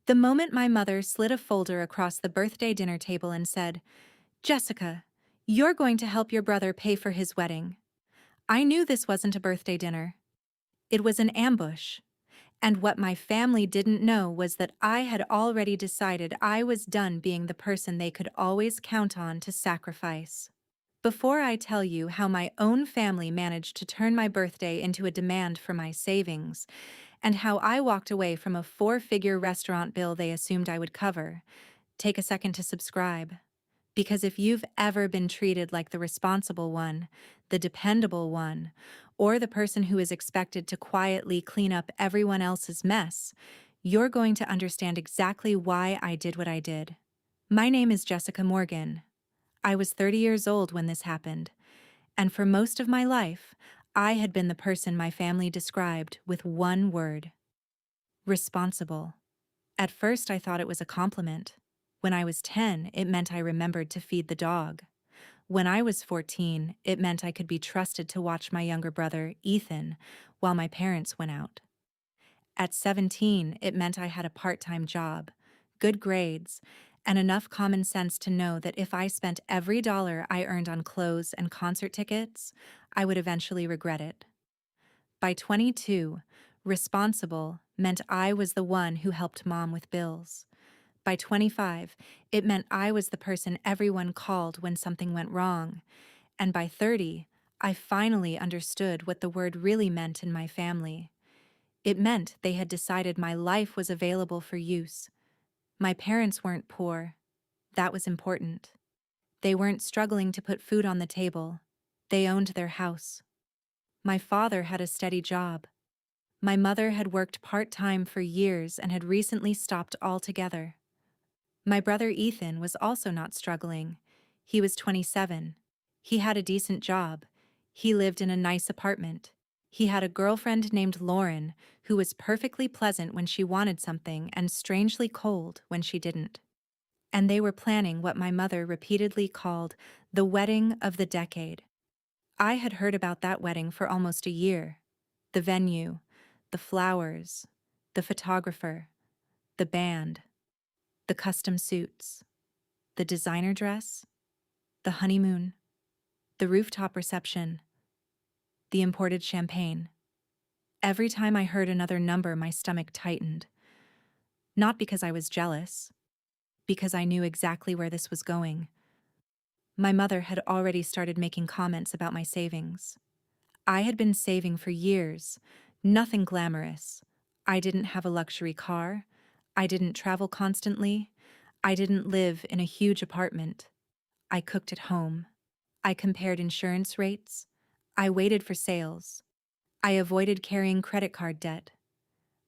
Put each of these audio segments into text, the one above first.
The moment my mother slid a folder across the birthday dinner table and said, "Jessica, you're going to help your brother pay for his wedding," I knew this wasn't a birthday dinner. It was an ambush. And what my family didn't know was that I had already decided I was done being the person they could always count on to sacrifice. Before I tell you how my own family managed to turn my birthday into a demand for my savings, and how I walked away from a four-figure restaurant bill they assumed I would cover, take a second to subscribe. Because if you've ever been treated like the responsible one, the dependable one, or the person who is expected to quietly clean up everyone else's mess, you're going to understand exactly why I did what I did. My name is Jessica Morgan. I was 30 years old when this happened, and for most of my life, I had been the person my family described with one word: responsible. At first, I thought it was a compliment. When I was 10, it meant I remembered to feed the dog. When I was 14, it meant I could be trusted to watch my younger brother, Ethan, while my parents went out. At 17, it meant I had a part-time job, good grades, and enough common sense to know that if I spent every dollar I earned on clothes and concert tickets, I would eventually regret it. By 22, responsible meant I was the one who helped mom with bills. By 25, it meant I was the person everyone called when something went wrong. And by 30, I finally understood what the word really meant in my family. It meant they had decided my life was available for use. My parents weren't poor. That was important. They weren't struggling to put food on the table. They owned their house. My father had a steady job. My mother had worked part-time for years and had recently stopped altogether. My brother Ethan was also not struggling. He was 27. He had a decent job. He lived in a nice apartment. He had a girlfriend named Lauren, who was perfectly pleasant when she wanted something and strangely cold when she didn't. And they were planning what my mother repeatedly called the wedding of the decade. I had heard about that wedding for almost a year. The venue, the flowers, the photographer, the band, the custom suits, the designer dress, the honeymoon, the rooftop reception, the imported champagne. Every time I heard another number, my stomach tightened. Not because I was jealous, because I knew exactly where this was going. My mother had already started making comments about my savings. I had been saving for years, nothing glamorous. I didn't have a luxury car. I didn't travel constantly. I didn't live in a huge apartment. I cooked at home. I compared insurance rates. I waited for sales. I avoided carrying credit card debt.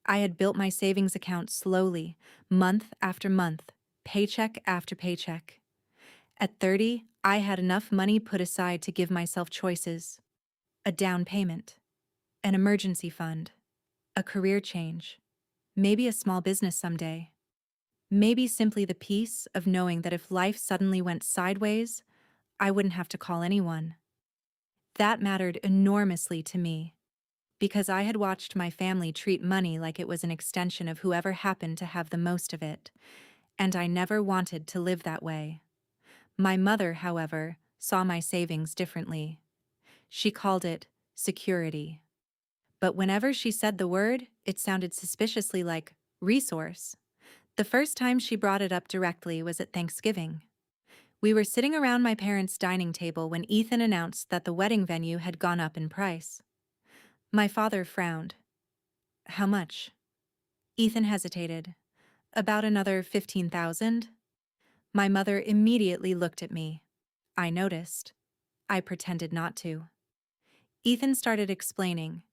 I had built my savings account slowly, month after month, paycheck after paycheck. At 30, I had enough money put aside to give myself choices: a down payment, an emergency fund, a career change, maybe a small business someday. Maybe simply the peace of knowing that if life suddenly went sideways, I wouldn't have to call anyone. That mattered enormously to me, because I had watched my family treat money like it was an extension of whoever happened to have the most of it, and I never wanted to live that way. My mother, however, saw my savings differently. She called it security. But whenever she said the word, it sounded suspiciously like resource. The first time she brought it up directly was at Thanksgiving. We were sitting around my parents' dining table when Ethan announced that the wedding venue had gone up in price. My father frowned. "How much?" Ethan hesitated. "About another 15,000. My mother immediately looked at me. I noticed. I pretended not to. Ethan started explaining.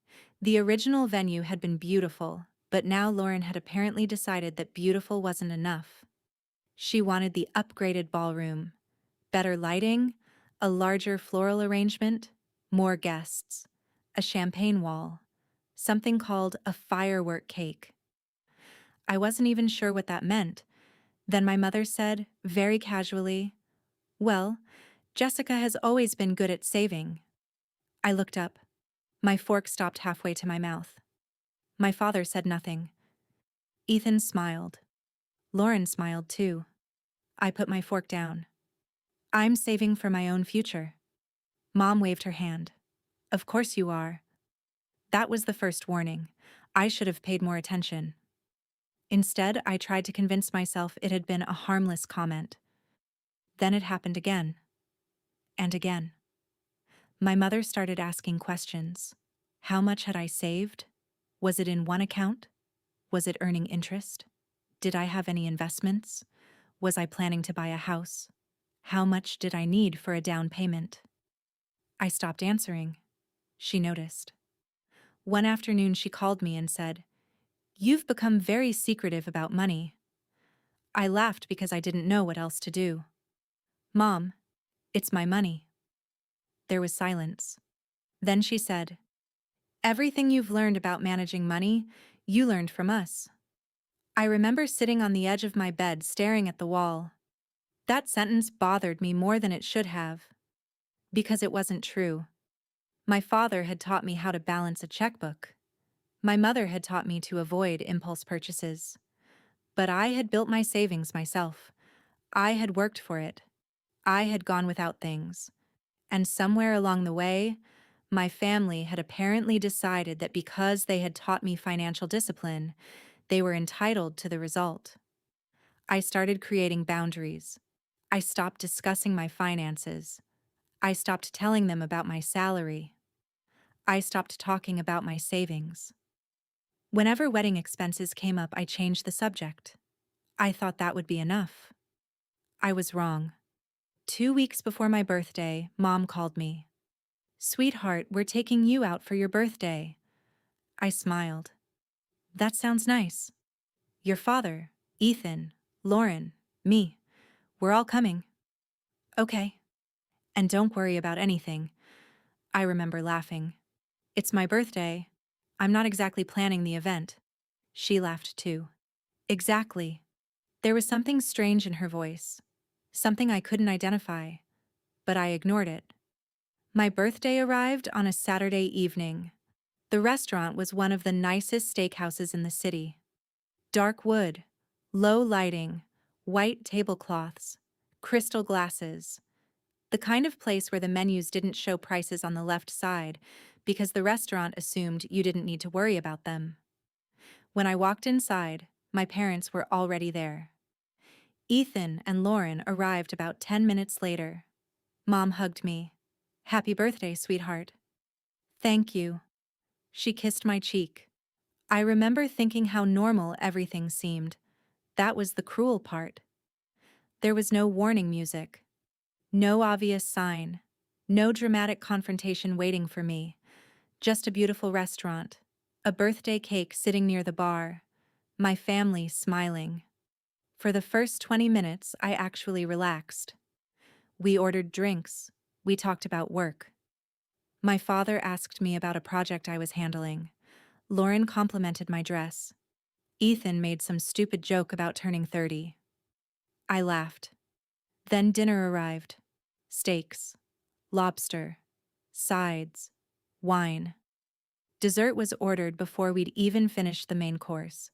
The original venue had been beautiful, but now Lauren had apparently decided that beautiful wasn't enough. She wanted the upgraded ballroom, better lighting, a larger floral arrangement, more guests, a champagne wall, something called a firework cake. I wasn't even sure what that meant. Then my mother said, very casually, "Well, Jessica has always been good at saving." I looked up. My fork stopped halfway to my mouth. My father said nothing. Ethan smiled. Lauren smiled too. I put my fork down. I'm saving for my own future. Mom waved her hand. Of course you are. That was the first warning. I should have paid more attention. Instead, I tried to convince myself it had been a harmless comment. Then it happened again. And again. My mother started asking questions. How much had I saved? Was it in one account? Was it earning interest? Did I have any investments? Was I planning to buy a house? How much did I need for a down payment? I stopped answering. She noticed. One afternoon she called me and said, "You've become very secretive about money." I laughed because I didn't know what else to do. "Mom, it's my money." There was silence. Then she said, "Everything you've learned about managing money, you learned from us." I remember sitting on the edge of my bed staring at the wall. That sentence bothered me more than it should have. Because it wasn't true. My father had taught me how to balance a checkbook. My mother had taught me to avoid impulse purchases. But I had built my savings myself. I had worked for it. I had gone without things. And somewhere along the way, my family had apparently decided that because they had taught me financial discipline, they were entitled to the result. I started creating boundaries. I stopped discussing my finances. I stopped telling them about my salary. I stopped talking about my savings. Whenever wedding expenses came up, I changed the subject. I thought that would be enough. I was wrong. 2 weeks before my birthday, Mom called me. "Sweetheart, we're taking you out for your birthday." I smiled. "That sounds nice. Your father, Ethan, Lauren, me. We're all coming." "Okay. And don't worry about anything." I remember laughing. "It's my birthday. I'm not exactly planning the event." She laughed too. "Exactly." There was something strange in her voice. Something I couldn't identify. But I ignored it. My birthday arrived on a Saturday evening. The restaurant was one of the nicest steakhouses in the city. Dark wood, low lighting, white tablecloths, crystal glasses. The kind of place where the menus didn't show prices on the left side because the restaurant assumed you didn't need to worry about them. When I walked inside, my parents were already there. Ethan and Lauren arrived about 10 minutes later. Mom hugged me. "Happy birthday, sweetheart." "Thank you." She kissed my cheek. I remember thinking how normal everything seemed. That was the cruel part. There was no warning music. No obvious sign. No dramatic confrontation waiting for me. Just a beautiful restaurant. A birthday cake sitting near the bar. My family smiling. For the first 20 minutes, I actually relaxed. We ordered drinks. We talked about work. My father asked me about a project I was handling. Lauren complimented my dress. Ethan made some stupid joke about turning 30. I laughed. Then dinner arrived. Steaks, lobster, sides, wine. Dessert was ordered before we'd even finished the main course.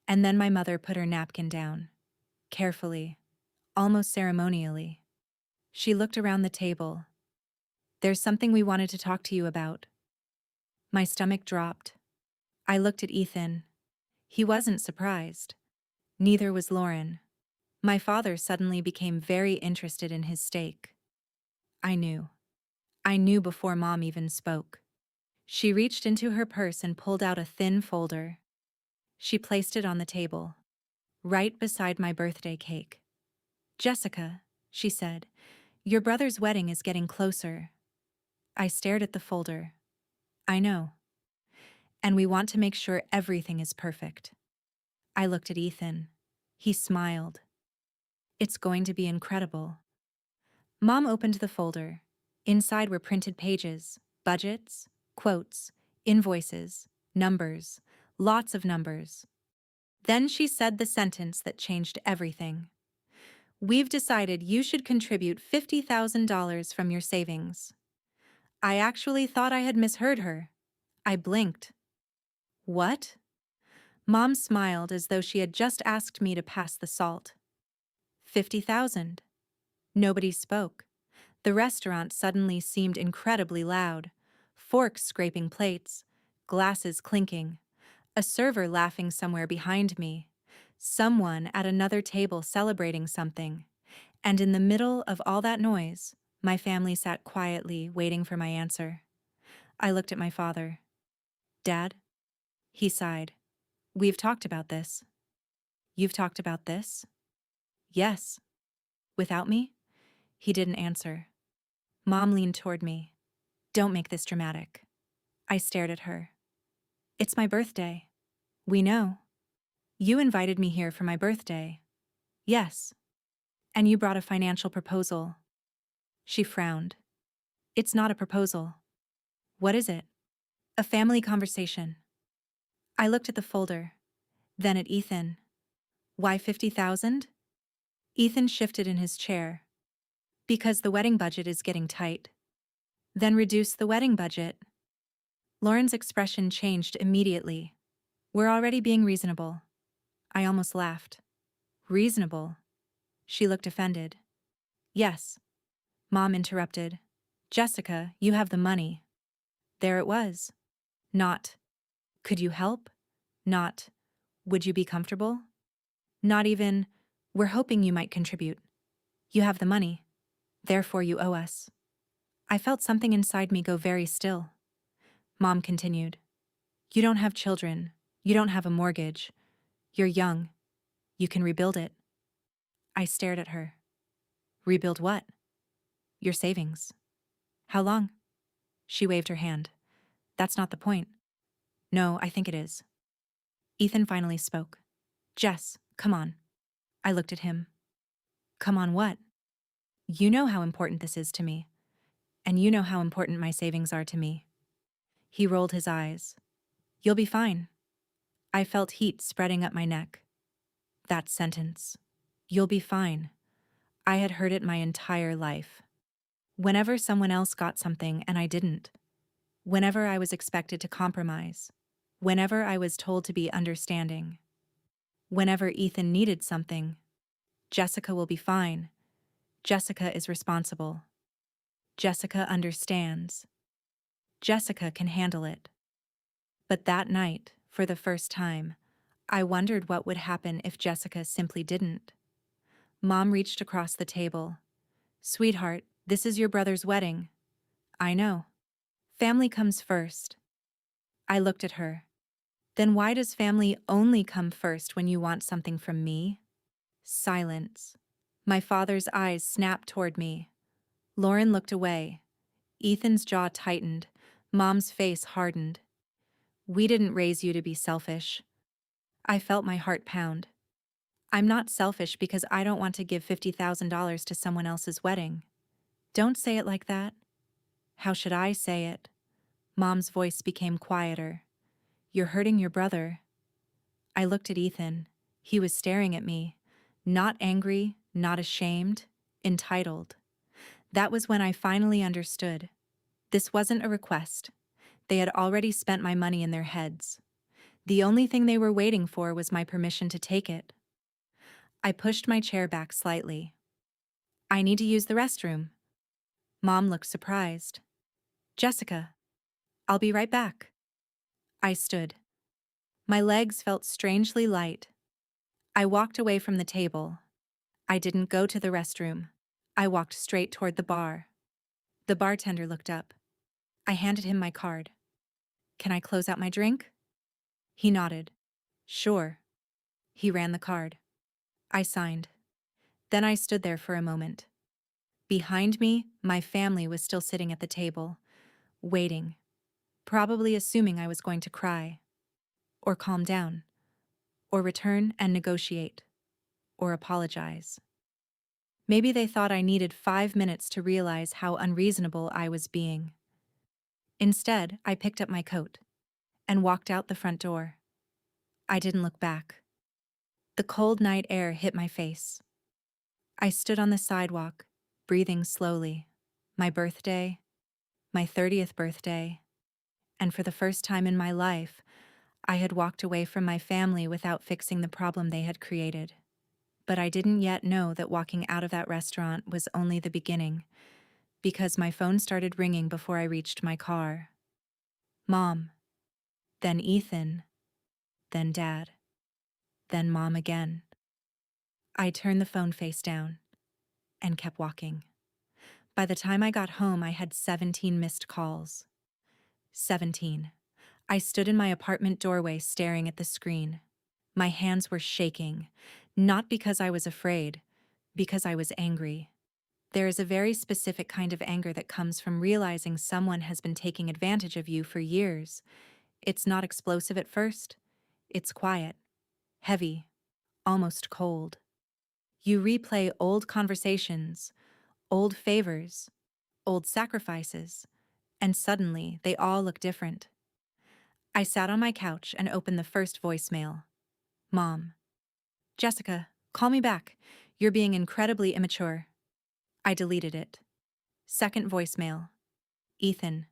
And then my mother put her napkin down. Carefully, almost ceremonially. She looked around the table. "There's something we wanted to talk to you about." My stomach dropped. I looked at Ethan. He wasn't surprised. Neither was Lauren. My father suddenly became very interested in his steak. I knew. I knew before Mom even spoke. She reached into her purse and pulled out a thin folder. She placed it on the table, right beside my birthday cake. "Jessica," she said, "your brother's wedding is getting closer." I stared at the folder. "I know. And we want to make sure everything is perfect." I looked at Ethan. He smiled. "It's going to be incredible." Mom opened the folder. Inside were printed pages, budgets, quotes, invoices, numbers, lots of numbers. Then she said the sentence that changed everything. "We've decided you should contribute $50,000 from your savings." I actually thought I had misheard her. I blinked. "What?" Mom smiled as though she had just asked me to pass the salt. 50,000. Nobody spoke. The restaurant suddenly seemed incredibly loud. Forks scraping plates, glasses clinking, a server laughing somewhere behind me, someone at another table celebrating something. And in the middle of all that noise, my family sat quietly, waiting for my answer. I looked at my father. Dad? He sighed. We've talked about this. You've talked about this? Yes. Without me? He didn't answer. Mom leaned toward me. Don't make this dramatic. I stared at her. It's my birthday. We know. You invited me here for my birthday. Yes. And you brought a financial proposal. She frowned. It's not a proposal. What is it? A family conversation. I looked at the folder, then at Ethan. Why 50,000? Ethan shifted in his chair. Because the wedding budget is getting tight. Then reduce the wedding budget. Lauren's expression changed immediately. We're already being reasonable. I almost laughed. Reasonable? She looked offended. Yes. Mom interrupted. Jessica, you have the money. There it was. Not, could you help? Not, would you be comfortable? Not even, we're hoping you might contribute. You have the money. Therefore you owe us. I felt something inside me go very still. Mom continued. You don't have children. You don't have a mortgage. You're young. You can rebuild it. I stared at her. Rebuild what? Your savings. How long? She waved her hand. That's not the point. No, I think it is. Ethan finally spoke. Jess, come on. I looked at him. Come on what? You know how important this is to me. And you know how important my savings are to me. He rolled his eyes. You'll be fine. I felt heat spreading up my neck. That sentence. You'll be fine. I had heard it my entire life. Whenever someone else got something and I didn't. Whenever I was expected to compromise. Whenever I was told to be understanding. Whenever Ethan needed something. Jessica will be fine. Jessica is responsible. Jessica understands. Jessica can handle it. But that night, for the first time, I wondered what would happen if Jessica simply didn't. Mom reached across the table. Sweetheart, this is your brother's wedding. I know. Family comes first. I looked at her. Then why does family only come first when you want something from me? Silence. My father's eyes snapped toward me. Lauren looked away. Ethan's jaw tightened. Mom's face hardened. We didn't raise you to be selfish. I felt my heart pound. I'm not selfish because I don't want to give $50,000 to someone else's wedding. Don't say it like that. How should I say it? Mom's voice became quieter. You're hurting your brother. I looked at Ethan. He was staring at me. Not angry, not ashamed, entitled. That was when I finally understood. This wasn't a request. They had already spent my money in their heads. The only thing they were waiting for was my permission to take it. I pushed my chair back slightly. I need to use the restroom. Mom looked surprised. Jessica, I'll be right back. I stood. My legs felt strangely light. I walked away from the table. I didn't go to the restroom. I walked straight toward the bar. The bartender looked up. I handed him my card. Can I close out my drink? He nodded. Sure. He ran the card. I signed. Then I stood there for a moment. Behind me, my family was still sitting at the table, waiting, probably assuming I was going to cry, or calm down, or return and negotiate, or apologize. Maybe they thought I needed 5 minutes to realize how unreasonable I was being. Instead, I picked up my coat and walked out the front door. I didn't look back. The cold night air hit my face. I stood on the sidewalk, breathing slowly. My birthday, my 30th birthday, and for the first time in my life, I had walked away from my family without fixing the problem they had created. But I didn't yet know that walking out of that restaurant was only the beginning, because my phone started ringing before I reached my car. Mom, then Ethan, then Dad, then Mom again. I turned the phone face down and kept walking. By the time I got home, I had 17 missed calls. 17. I stood in my apartment doorway staring at the screen. My hands were shaking, not because I was afraid, because I was angry. There is a very specific kind of anger that comes from realizing someone has been taking advantage of you for years. It's not explosive at first. It's quiet, heavy, almost cold. You replay old conversations, old favors, old sacrifices, and suddenly they all look different. I sat on my couch and opened the first voicemail. Mom. Jessica, call me back. You're being incredibly immature. I deleted it. Second voicemail. Ethan.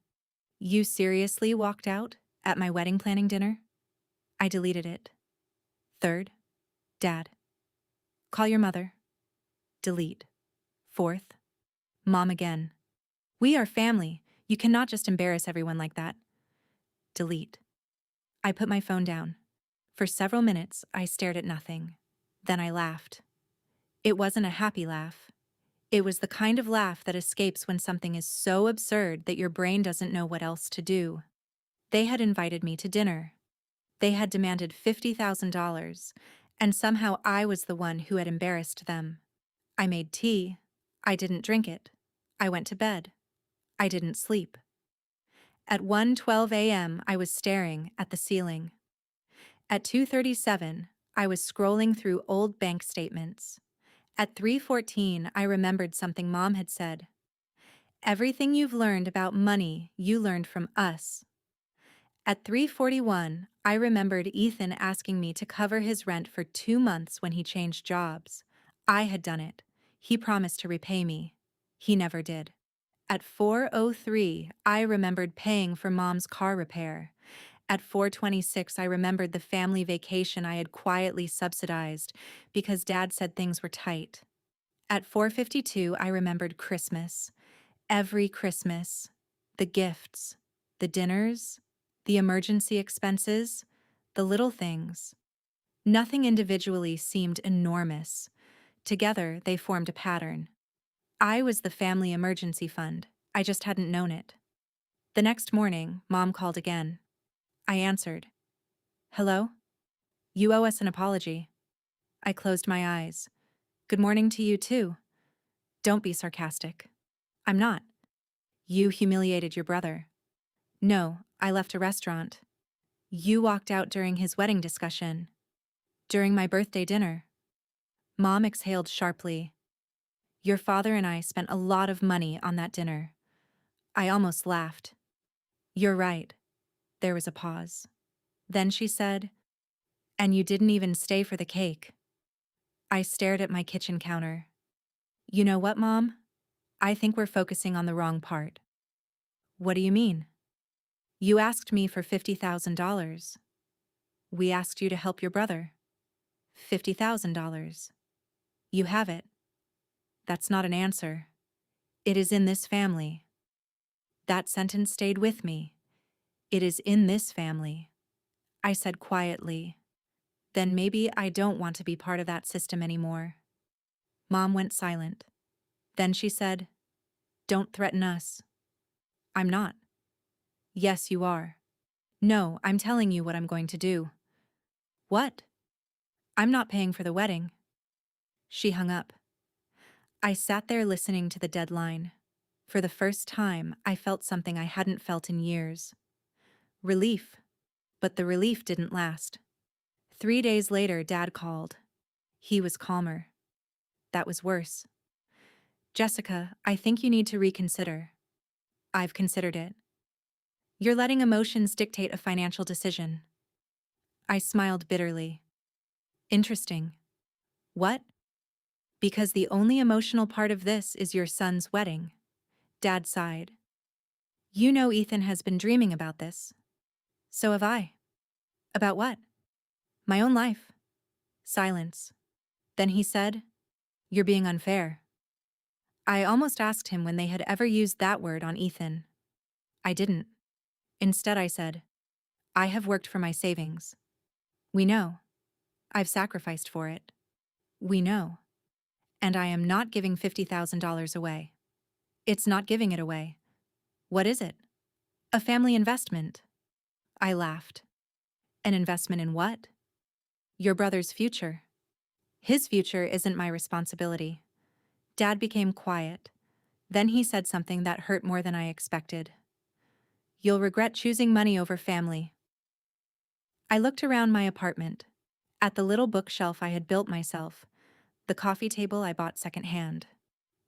You seriously walked out at my wedding planning dinner? I deleted it. Third. Dad. Call your mother. Delete. Fourth. Mom again. We are family. You cannot just embarrass everyone like that. Delete. I put my phone down. For several minutes, I stared at nothing. Then I laughed. It wasn't a happy laugh. It was the kind of laugh that escapes when something is so absurd that your brain doesn't know what else to do. They had invited me to dinner. They had demanded $50,000, and somehow I was the one who had embarrassed them. I made tea. I didn't drink it. I went to bed. I didn't sleep. At 1:12 a.m., I was staring at the ceiling. At 2:37, I was scrolling through old bank statements. At 3:14, I remembered something Mom had said. Everything you've learned about money, you learned from us. At 3:41, I remembered Ethan asking me to cover his rent for 2 months when he changed jobs. I had done it. He promised to repay me. He never did. At 4:03, I remembered paying for Mom's car repair. At 4:26, I remembered the family vacation I had quietly subsidized because Dad said things were tight. At 4:52, I remembered Christmas. Every Christmas. The gifts. The dinners. The emergency expenses. The little things. Nothing individually seemed enormous. Together, they formed a pattern. I was the family emergency fund. I just hadn't known it. The next morning, Mom called again. I answered. Hello? You owe us an apology. I closed my eyes. Good morning to you too. Don't be sarcastic. I'm not. You humiliated your brother. No, I left a restaurant. You walked out during his wedding discussion. During my birthday dinner. Mom exhaled sharply. Your father and I spent a lot of money on that dinner. I almost laughed. You're right. There was a pause. Then she said, and you didn't even stay for the cake. I stared at my kitchen counter. You know what, Mom? I think we're focusing on the wrong part. What do you mean? You asked me for $50,000. We asked you to help your brother. $50,000. You have it. That's not an answer. It is in this family. That sentence stayed with me. It is in this family. I said quietly. Then maybe I don't want to be part of that system anymore. Mom went silent. Then she said, Don't threaten us. I'm not. Yes, you are. No, I'm telling you what I'm going to do. What? I'm not paying for the wedding. She hung up. I sat there listening to the deadline. For the first time, I felt something I hadn't felt in years. Relief. But the relief didn't last. 3 days later, Dad called. He was calmer. That was worse. Jessica, I think you need to reconsider. I've considered it. You're letting emotions dictate a financial decision. I smiled bitterly. Interesting. What? Because the only emotional part of this is your son's wedding. Dad sighed. You know Ethan has been dreaming about this. So have I. About what? My own life. Silence. Then he said, "You're being unfair." I almost asked him when they had ever used that word on Ethan. I didn't. Instead, I said, "I have worked for my savings. We know. I've sacrificed for it. We know. And I am not giving $50,000 away. It's not giving it away. What is it? A family investment." I laughed. An investment in what? Your brother's future. His future isn't my responsibility. Dad became quiet. Then he said something that hurt more than I expected. "You'll regret choosing money over family." I looked around my apartment. At the little bookshelf I had built myself, the coffee table I bought secondhand,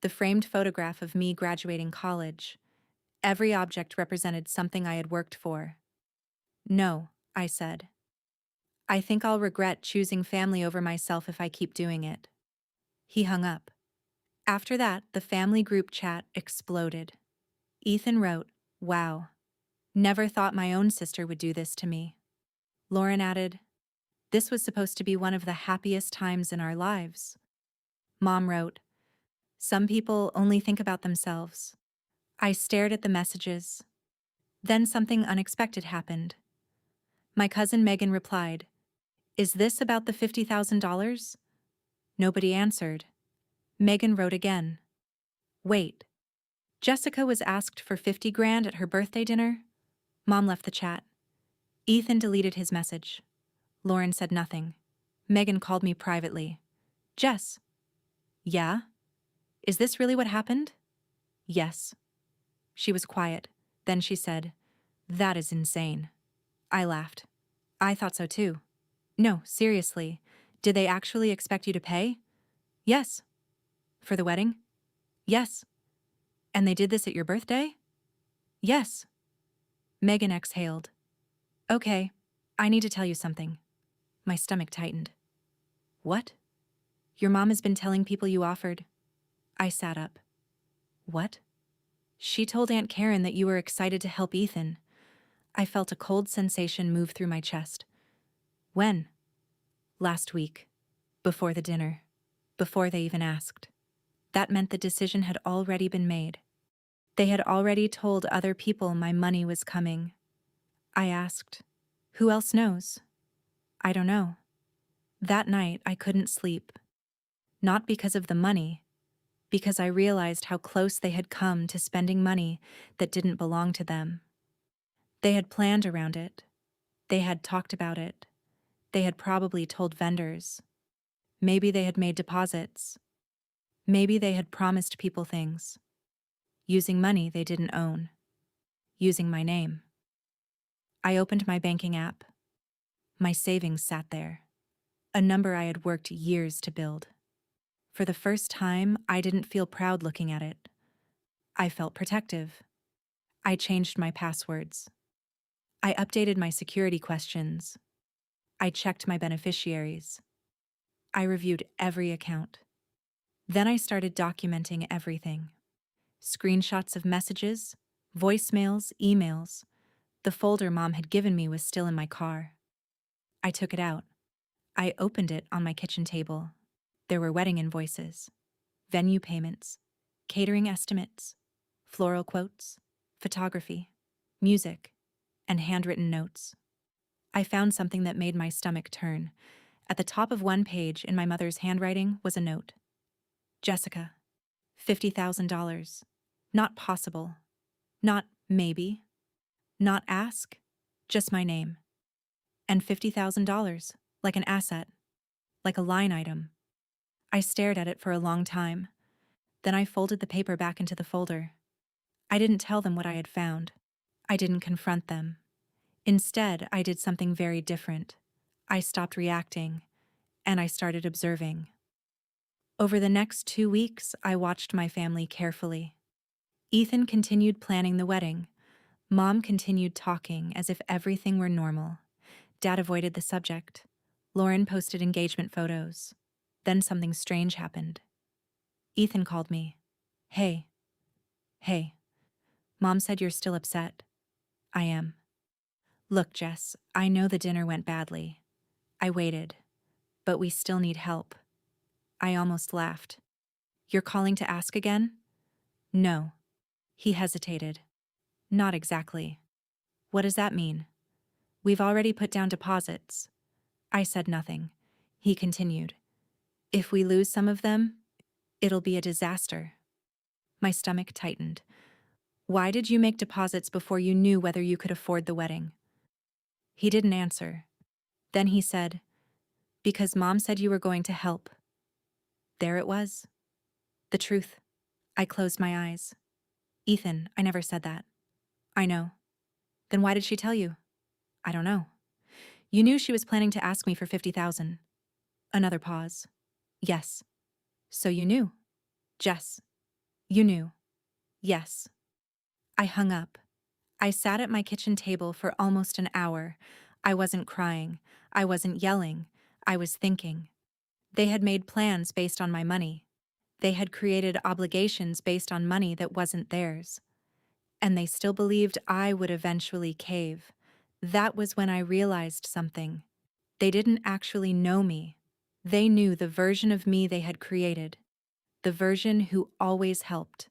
the framed photograph of me graduating college. Every object represented something I had worked for. "No," I said. "I think I'll regret choosing family over myself if I keep doing it." He hung up. After that, the family group chat exploded. Ethan wrote, "Wow. Never thought my own sister would do this to me." Lauren added, "This was supposed to be one of the happiest times in our lives." Mom wrote, "Some people only think about themselves." I stared at the messages. Then something unexpected happened. My cousin Megan replied, "Is this about the $50,000? Nobody answered. Megan wrote again. "Wait. Jessica was asked for 50 grand at her birthday dinner?" Mom left the chat. Ethan deleted his message. Lauren said nothing. Megan called me privately. "Jess." "Yeah? Is this really what happened?" "Yes." She was quiet. Then she said, "That is insane." I laughed. "I thought so too." "No, seriously. Did they actually expect you to pay?" "Yes." "For the wedding?" "Yes." "And they did this at your birthday?" "Yes." Megan exhaled. "Okay, I need to tell you something." My stomach tightened. "What?" "Your mom has been telling people you offered." I sat up. "What?" "She told Aunt Karen that you were excited to help Ethan." I felt a cold sensation move through my chest. "When?" "Last week. Before the dinner. Before they even asked." That meant the decision had already been made. They had already told other people my money was coming. I asked, "Who else knows?" "I don't know." That night, I couldn't sleep. Not because of the money, because I realized how close they had come to spending money that didn't belong to them. They had planned around it. They had talked about it. They had probably told vendors. Maybe they had made deposits. Maybe they had promised people things. Using money they didn't own. Using my name. I opened my banking app. My savings sat there. A number I had worked years to build. For the first time, I didn't feel proud looking at it. I felt protective. I changed my passwords. I updated my security questions. I checked my beneficiaries. I reviewed every account. Then I started documenting everything. Screenshots of messages, voicemails, emails. The folder Mom had given me was still in my car. I took it out. I opened it on my kitchen table. There were wedding invoices, venue payments, catering estimates, floral quotes, photography, music, and handwritten notes. I found something that made my stomach turn. At the top of one page in my mother's handwriting was a note. "Jessica, $50,000. Not possible. Not maybe. Not ask. Just my name. And $50,000, like an asset. Like a line item." I stared at it for a long time. Then I folded the paper back into the folder. I didn't tell them what I had found. I didn't confront them. Instead, I did something very different. I stopped reacting, and I started observing. Over the next 2 weeks, I watched my family carefully. Ethan continued planning the wedding. Mom continued talking as if everything were normal. Dad avoided the subject. Lauren posted engagement photos. Then something strange happened. Ethan called me. "Hey. Hey. Mom said you're still upset." "I am." Look, Jess, I know the dinner went badly. I waited, but we still need help. I almost laughed. You're calling to ask again? No. He hesitated. Not exactly. What does that mean? We've already put down deposits. I said nothing. He continued. If we lose some of them, it'll be a disaster. My stomach tightened. Why did you make deposits before you knew whether you could afford the wedding? He didn't answer. Then he said, because Mom said you were going to help. There it was. The truth. I closed my eyes. Ethan, I never said that. I know. Then why did she tell you? I don't know. You knew she was planning to ask me for 50,000. Another pause. Yes. So you knew. Jess. You knew. Yes. I hung up. I sat at my kitchen table for almost an hour. I wasn't crying. I wasn't yelling. I was thinking. They had made plans based on my money. They had created obligations based on money that wasn't theirs. And they still believed I would eventually cave. That was when I realized something. They didn't actually know me. They knew the version of me they had created. The version who always helped.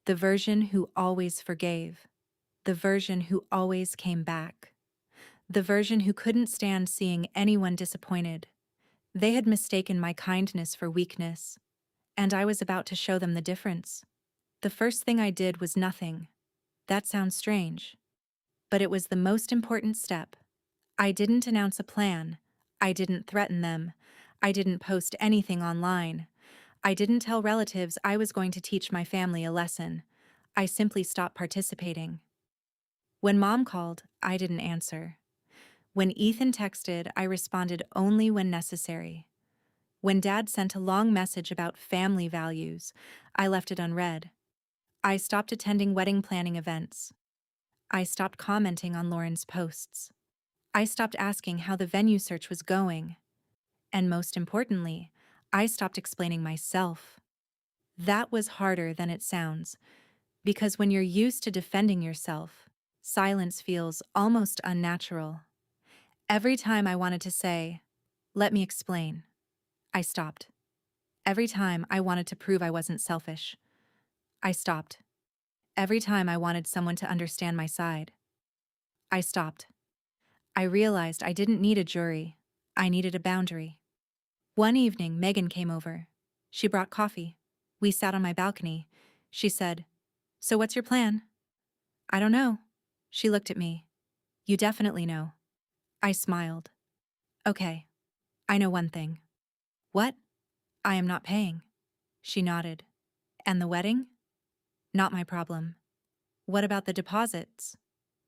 The version who always forgave. The version who always came back. The version who couldn't stand seeing anyone disappointed. They had mistaken my kindness for weakness, and I was about to show them the difference. The first thing I did was nothing. That sounds strange, but it was the most important step. I didn't announce a plan. I didn't threaten them. I didn't post anything online. I didn't tell relatives I was going to teach my family a lesson. I simply stopped participating. When Mom called, I didn't answer. When Ethan texted, I responded only when necessary. When Dad sent a long message about family values, I left it unread. I stopped attending wedding planning events. I stopped commenting on Lauren's posts. I stopped asking how the venue search was going. And most importantly, I stopped explaining myself. That was harder than it sounds, because when you're used to defending yourself, silence feels almost unnatural. Every time I wanted to say, "Let me explain," I stopped. Every time I wanted to prove I wasn't selfish, I stopped. Every time I wanted someone to understand my side, I stopped. I realized I didn't need a jury. I needed a boundary. One evening, Megan came over. She brought coffee. We sat on my balcony. She said, "So what's your plan?" "I don't know." She looked at me. "You definitely know." I smiled. "Okay. I know one thing." "What?" "I am not paying." She nodded. "And the wedding?" "Not my problem." "What about the deposits?"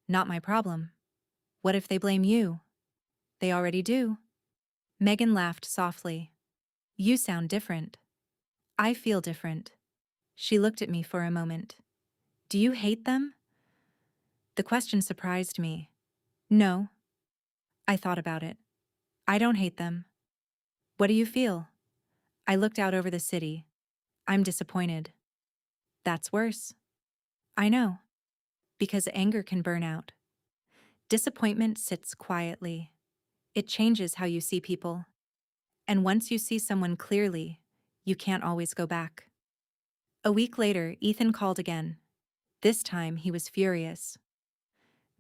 "Not my problem." "What if they blame you?" "They already do." Megan laughed softly. "You sound different." "I feel different." She looked at me for a moment. "Do you hate them?" The question surprised me. "No." I thought about it. "I don't hate them." "What do you feel?" I looked out over the city. "I'm disappointed." "That's worse." "I know." Because anger can burn out. Disappointment sits quietly. It changes how you see people. And once you see someone clearly, you can't always go back. A week later, Ethan called again. This time, he was furious.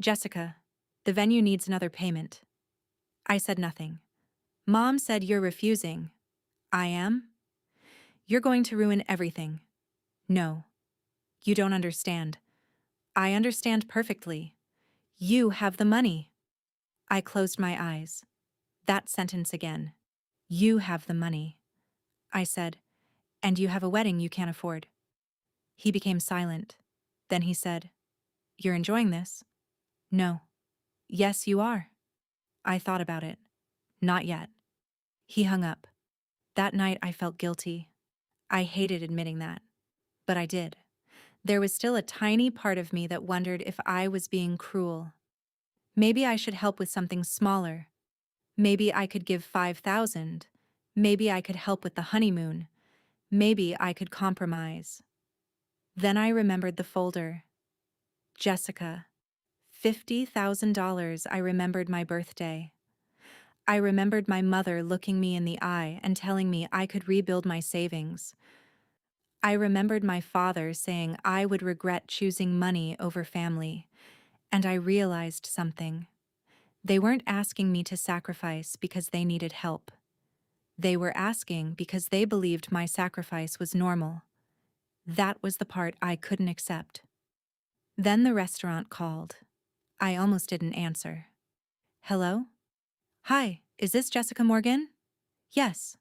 "Jessica, the venue needs another payment." I said nothing. "Mom said you're refusing." "I am?" "You're going to ruin everything." "No. You don't understand." "I understand perfectly. You have the money." I closed my eyes. That sentence again. You have the money. I said, "And you have a wedding you can't afford." He became silent. Then he said, "You're enjoying this?" "No." "Yes, you are." I thought about it. "Not yet." He hung up. That night I felt guilty. I hated admitting that. But I did. There was still a tiny part of me that wondered if I was being cruel. Maybe I should help with something smaller. Maybe I could give 5,000. Maybe I could help with the honeymoon. Maybe I could compromise. Then I remembered the folder. Jessica, $50,000. I remembered my birthday. I remembered my mother looking me in the eye and telling me I could rebuild my savings. I remembered my father saying I would regret choosing money over family. And I realized something. They weren't asking me to sacrifice because they needed help. They were asking because they believed my sacrifice was normal. That was the part I couldn't accept. Then the restaurant called. I almost didn't answer. Hello? Hi, is this Jessica Morgan? Yes.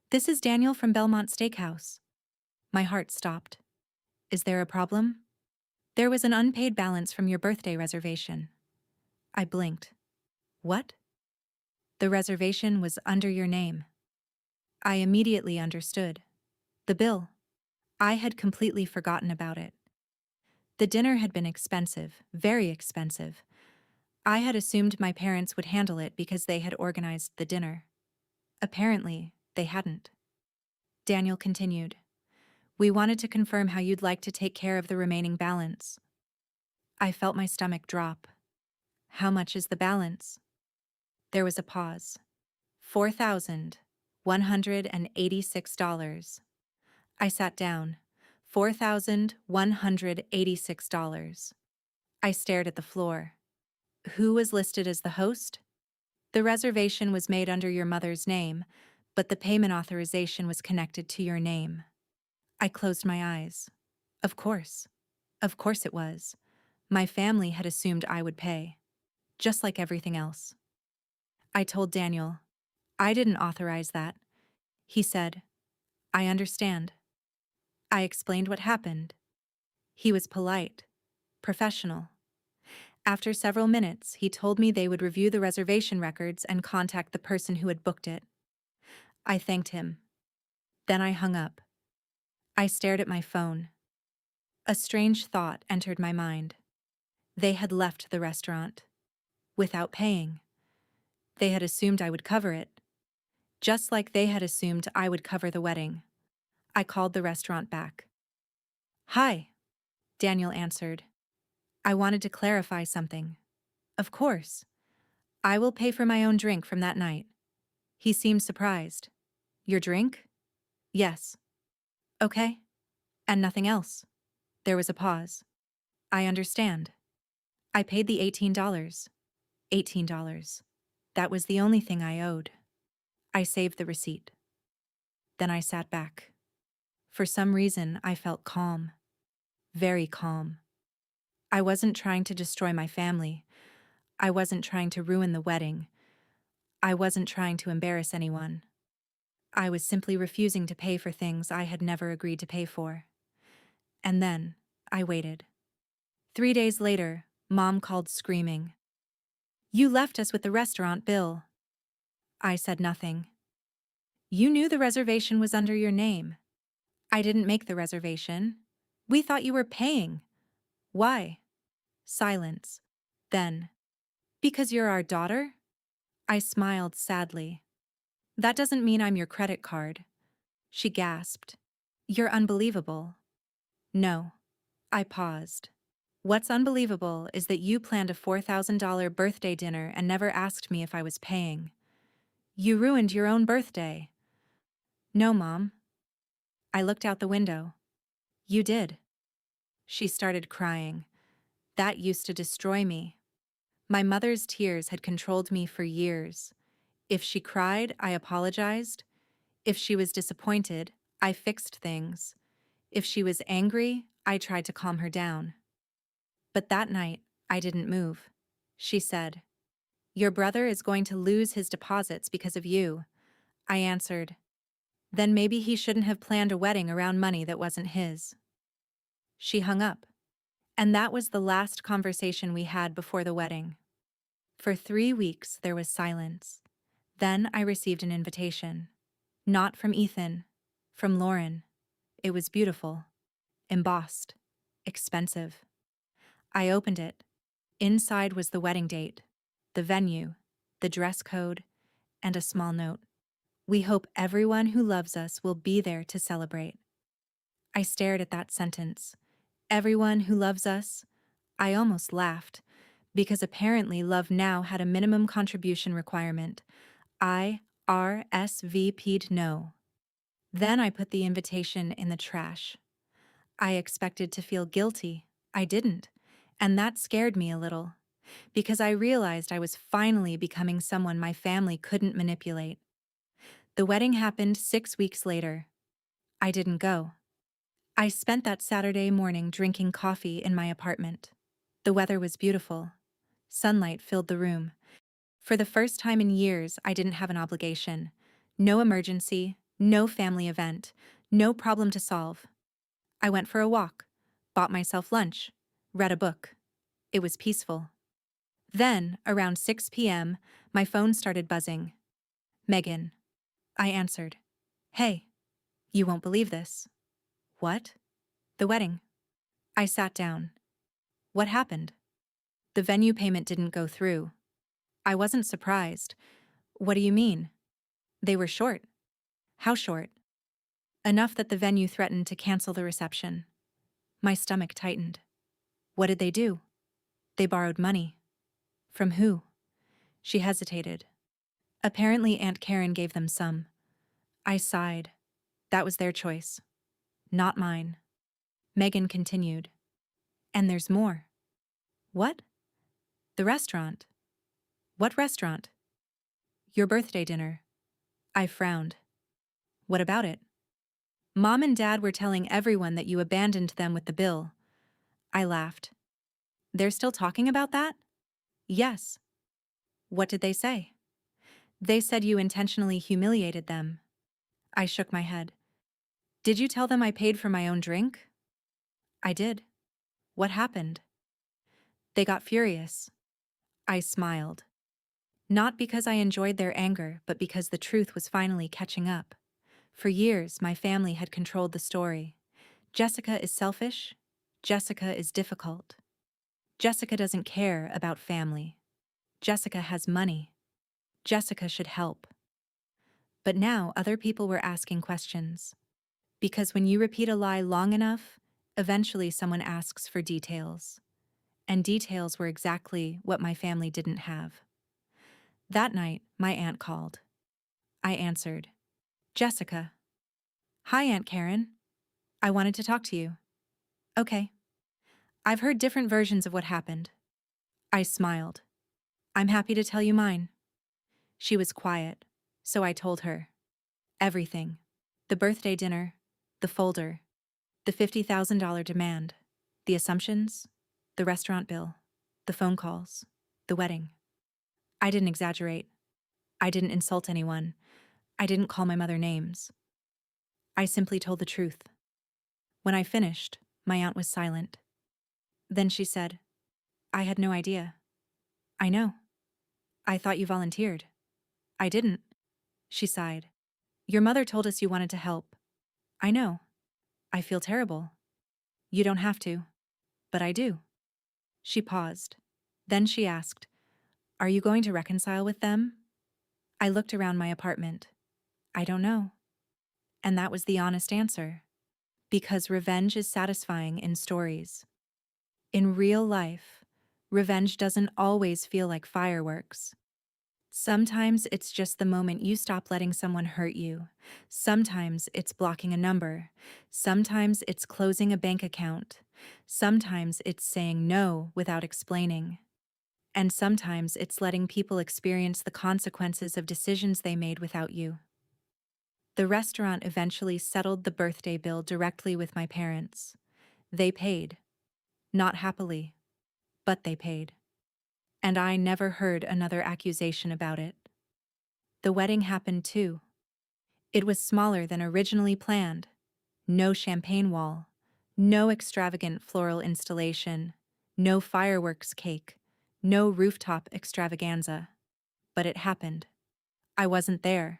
This is Daniel from Belmont Steakhouse. My heart stopped. Is there a problem? There was an unpaid balance from your birthday reservation. I blinked. What? The reservation was under your name. I immediately understood. The bill. I had completely forgotten about it. The dinner had been expensive, very expensive. I had assumed my parents would handle it because they had organized the dinner. Apparently, they hadn't. Daniel continued. We wanted to confirm how you'd like to take care of the remaining balance. I felt my stomach drop. How much is the balance? There was a pause. $4,186. I sat down. $4,186. I stared at the floor. Who was listed as the host? The reservation was made under your mother's name, but the payment authorization was connected to your name. I closed my eyes. Of course. Of course it was. My family had assumed I would pay. Just like everything else. I told Daniel, I didn't authorize that. He said, I understand. I explained what happened. He was polite, professional. After several minutes, he told me they would review the reservation records and contact the person who had booked it. I thanked him. Then I hung up. I stared at my phone. A strange thought entered my mind. They had left the restaurant. Without paying. They had assumed I would cover it. Just like they had assumed I would cover the wedding. I called the restaurant back. Hi, Daniel answered. I wanted to clarify something. Of course. I will pay for my own drink from that night. He seemed surprised. Your drink? Yes. Okay. And nothing else. There was a pause. I understand. I paid the $18. $18. That was the only thing I owed. I saved the receipt. Then I sat back. For some reason, I felt calm. Very calm. I wasn't trying to destroy my family. I wasn't trying to ruin the wedding. I wasn't trying to embarrass anyone. I was simply refusing to pay for things I had never agreed to pay for. And then, I waited. 3 days later, Mom called screaming. You left us with the restaurant bill. I said nothing. You knew the reservation was under your name. I didn't make the reservation. We thought you were paying. Why? Silence. Then, because you're our daughter? I smiled sadly. That doesn't mean I'm your credit card. She gasped. You're unbelievable. No. I paused. What's unbelievable is that you planned a $4,000 birthday dinner and never asked me if I was paying. You ruined your own birthday. No, Mom. I looked out the window. You did. She started crying. That used to destroy me. My mother's tears had controlled me for years. If she cried, I apologized. If she was disappointed, I fixed things. If she was angry, I tried to calm her down. But that night, I didn't move. She said, Your brother is going to lose his deposits because of you. I answered, Then maybe he shouldn't have planned a wedding around money that wasn't his. She hung up. And that was the last conversation we had before the wedding. For 3 weeks, there was silence. Then I received an invitation. Not from Ethan, from Lauren. It was beautiful, embossed, expensive. I opened it. Inside was the wedding date, the venue, the dress code, and a small note. We hope everyone who loves us will be there to celebrate. I stared at that sentence. Everyone who loves us. I almost laughed, Because apparently love now had a minimum contribution requirement. I RSVP'd no. Then I put the invitation in the trash. I expected to feel guilty. I didn't. And that scared me a little, because I realized I was finally becoming someone my family couldn't manipulate. The wedding happened 6 weeks later. I didn't go. I spent that Saturday morning drinking coffee in my apartment. The weather was beautiful. Sunlight filled the room. For the first time in years, I didn't have an obligation. No emergency, no family event, no problem to solve. I went for a walk, bought myself lunch, read a book. It was peaceful. Then, around 6 p.m., my phone started buzzing. Megan. I answered. Hey, you won't believe this. What? The wedding. I sat down. What happened? The venue payment didn't go through. I wasn't surprised. What do you mean? They were short. How short? Enough that the venue threatened to cancel the reception. My stomach tightened. What did they do? They borrowed money. From who? She hesitated. Apparently Aunt Karen gave them some. I sighed. That was their choice. Not mine. Megan continued. And there's more. What? The restaurant. What restaurant? Your birthday dinner. I frowned. What about it? Mom and Dad were telling everyone that you abandoned them with the bill. I laughed. They're still talking about that? Yes. What did they say? They said you intentionally humiliated them. I shook my head. Did you tell them I paid for my own drink? I did. What happened? They got furious. I smiled. Not because I enjoyed their anger, but because the truth was finally catching up. For years, my family had controlled the story. Jessica is selfish. Jessica is difficult. Jessica doesn't care about family. Jessica has money. Jessica should help. But now other people were asking questions. Because when you repeat a lie long enough, eventually someone asks for details. And details were exactly what my family didn't have. That night, my aunt called. I answered. Jessica. Hi, Aunt Karen. I wanted to talk to you. Okay. I've heard different versions of what happened. I smiled. I'm happy to tell you mine. She was quiet, so I told her. Everything. The birthday dinner, the folder, the $50,000 demand, the assumptions, the restaurant bill, the phone calls, the wedding. I didn't exaggerate. I didn't insult anyone. I didn't call my mother names. I simply told the truth. When I finished, my aunt was silent. Then she said, I had no idea. I know. I thought you volunteered. I didn't. She sighed. Your mother told us you wanted to help. I know. I feel terrible. You don't have to. But I do. She paused. Then she asked, Are you going to reconcile with them? I looked around my apartment. I don't know. And that was the honest answer. Because revenge is satisfying in stories. In real life, revenge doesn't always feel like fireworks. Sometimes it's just the moment you stop letting someone hurt you. Sometimes it's blocking a number. Sometimes it's closing a bank account. Sometimes it's saying no without explaining. And sometimes it's letting people experience the consequences of decisions they made without you. The restaurant eventually settled the birthday bill directly with my parents. They paid. Not happily, but they paid. And I never heard another accusation about it. The wedding happened too. It was smaller than originally planned. No champagne wall, no extravagant floral installation, no fireworks cake, no rooftop extravaganza. But it happened. I wasn't there.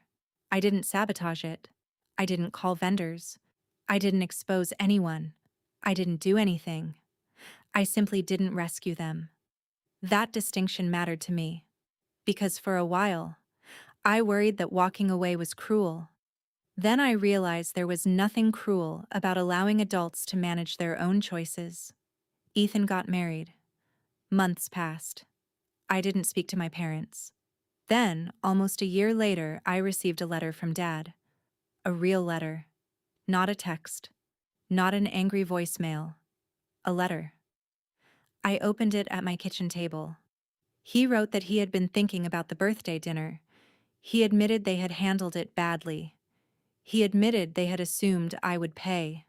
I didn't sabotage it. I didn't call vendors. I didn't expose anyone. I didn't do anything. I simply didn't rescue them. That distinction mattered to me. Because for a while, I worried that walking away was cruel. Then I realized there was nothing cruel about allowing adults to manage their own choices. Ethan got married. Months passed. I didn't speak to my parents. Then, almost a year later, I received a letter from Dad. A real letter. Not a text. Not an angry voicemail. A letter. I opened it at my kitchen table. He wrote that he had been thinking about the birthday dinner. He admitted they had handled it badly. He admitted they had assumed I would pay.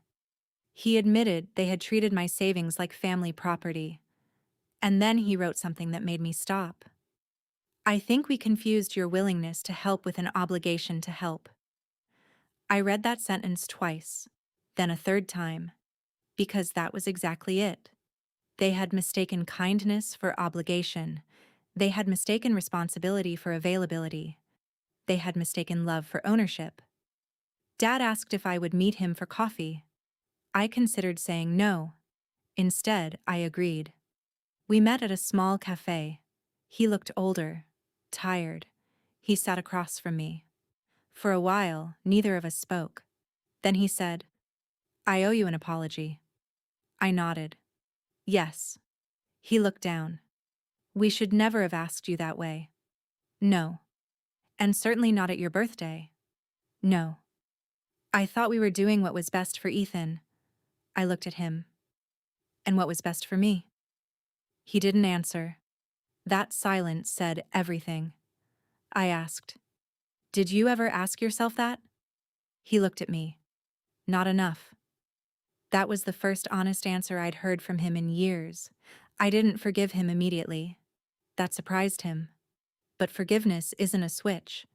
He admitted they had treated my savings like family property. And then he wrote something that made me stop. I think we confused your willingness to help with an obligation to help. I read that sentence twice, then a third time, because that was exactly it. They had mistaken kindness for obligation. They had mistaken responsibility for availability. They had mistaken love for ownership. Dad asked if I would meet him for coffee. I considered saying no. Instead, I agreed. We met at a small cafe. He looked older, tired. He sat across from me. For a while, neither of us spoke. Then he said, "I owe you an apology." I nodded. Yes. He looked down. "We should never have asked you that way." No. "And certainly not at your birthday." No. "I thought we were doing what was best for Ethan." I looked at him. "And what was best for me?" He didn't answer. That silence said everything. I asked, "Did you ever ask yourself that?" He looked at me. "Not enough." That was the first honest answer I'd heard from him in years. I didn't forgive him immediately. That surprised him. But forgiveness isn't a switch.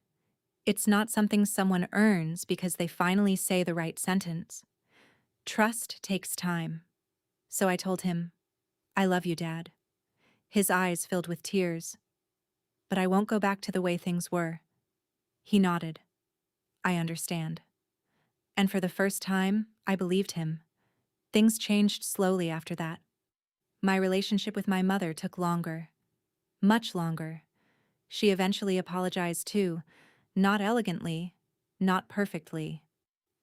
It's not something someone earns because they finally say the right sentence. Trust takes time. So I told him, "I love you, Dad." His eyes filled with tears. "But I won't go back to the way things were." He nodded. "I understand." And for the first time, I believed him. Things changed slowly after that. My relationship with my mother took longer. Much longer. She eventually apologized too, not elegantly, not perfectly,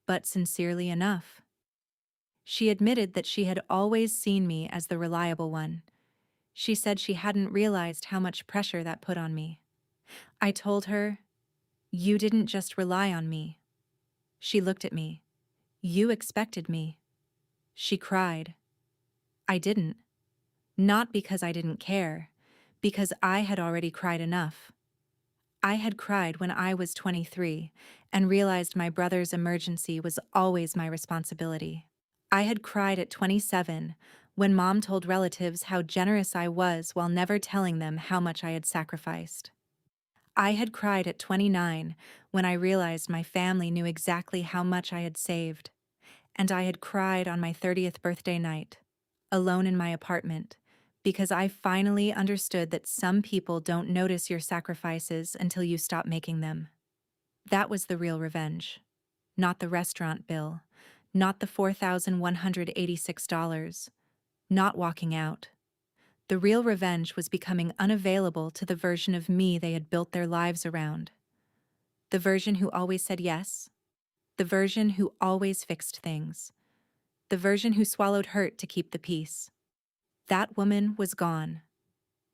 but sincerely enough. She admitted that she had always seen me as the reliable one. She said she hadn't realized how much pressure that put on me. I told her, "You didn't just rely on me." She looked at me. "You expected me." She cried. I didn't. Not because I didn't care, because I had already cried enough. I had cried when I was 23 and realized my brother's emergency was always my responsibility. I had cried at 27 when Mom told relatives how generous I was while never telling them how much I had sacrificed. I had cried at 29 when I realized my family knew exactly how much I had saved. And I had cried on my 30th birthday night, alone in my apartment, because I finally understood that some people don't notice your sacrifices until you stop making them. That was the real revenge. Not the restaurant bill, not the $4,186, not walking out. The real revenge was becoming unavailable to the version of me they had built their lives around. The version who always said yes. The version who always fixed things. The version who swallowed hurt to keep the peace. That woman was gone.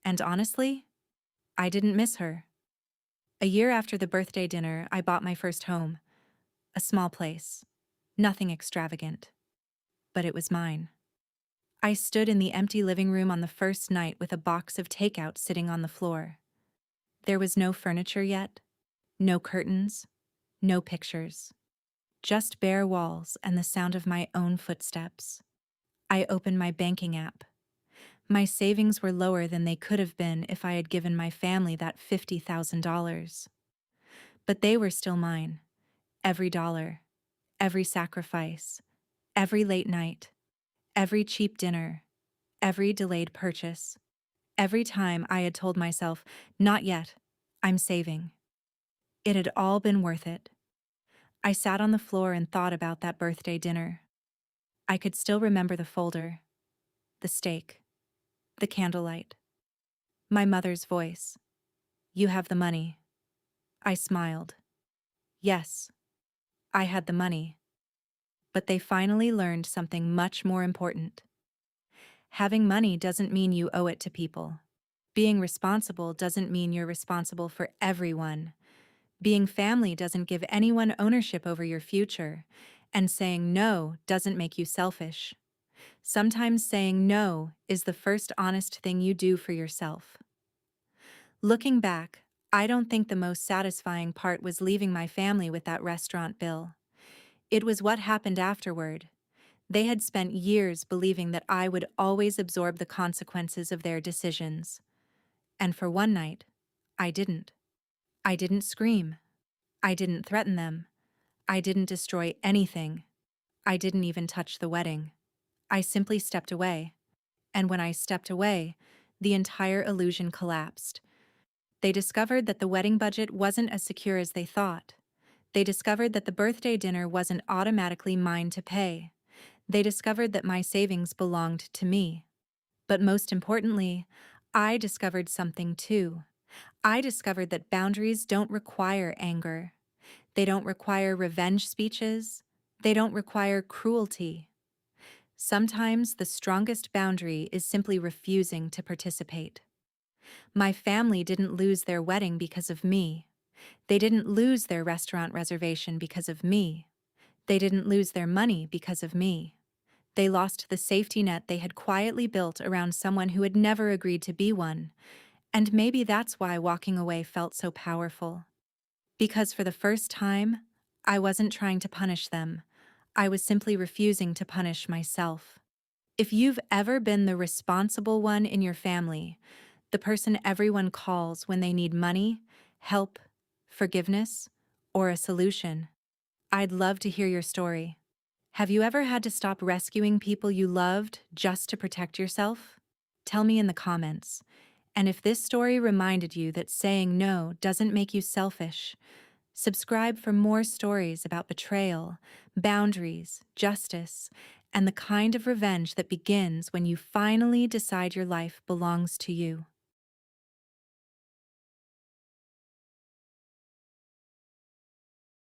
And honestly, I didn't miss her. A year after the birthday dinner, I bought my first home. A small place. Nothing extravagant. But it was mine. I stood in the empty living room on the first night with a box of takeout sitting on the floor. There was no furniture yet, no curtains, no pictures. Just bare walls and the sound of my own footsteps. I opened my banking app. My savings were lower than they could have been if I had given my family that $50,000. But they were still mine. Every dollar, every sacrifice, every late night, every cheap dinner, every delayed purchase, every time I had told myself, "Not yet, I'm saving." It had all been worth it. I sat on the floor and thought about that birthday dinner. I could still remember the folder, the steak, the candlelight, my mother's voice. "You have the money." I smiled. Yes, I had the money. But they finally learned something much more important. Having money doesn't mean you owe it to people. Being responsible doesn't mean you're responsible for everyone. Being family doesn't give anyone ownership over your future. And saying no doesn't make you selfish. Sometimes saying no is the first honest thing you do for yourself. Looking back, I don't think the most satisfying part was leaving my family with that restaurant bill. It was what happened afterward. They had spent years believing that I would always absorb the consequences of their decisions. And for one night, I didn't. I didn't scream. I didn't threaten them. I didn't destroy anything. I didn't even touch the wedding. I simply stepped away. And when I stepped away, the entire illusion collapsed. They discovered that the wedding budget wasn't as secure as they thought. They discovered that the birthday dinner wasn't automatically mine to pay. They discovered that my savings belonged to me. But most importantly, I discovered something too. I discovered that boundaries don't require anger. They don't require revenge speeches. They don't require cruelty. Sometimes the strongest boundary is simply refusing to participate. My family didn't lose their wedding because of me. They didn't lose their restaurant reservation because of me. They didn't lose their money because of me. They lost the safety net they had quietly built around someone who had never agreed to be one. And maybe that's why walking away felt so powerful. Because for the first time, I wasn't trying to punish them. I was simply refusing to punish myself. If you've ever been the responsible one in your family, the person everyone calls when they need money, help, forgiveness, or a solution, I'd love to hear your story. Have you ever had to stop rescuing people you loved just to protect yourself? Tell me in the comments. And if this story reminded you that saying no doesn't make you selfish, subscribe for more stories about betrayal, boundaries, justice, and the kind of revenge that begins when you finally decide your life belongs to you.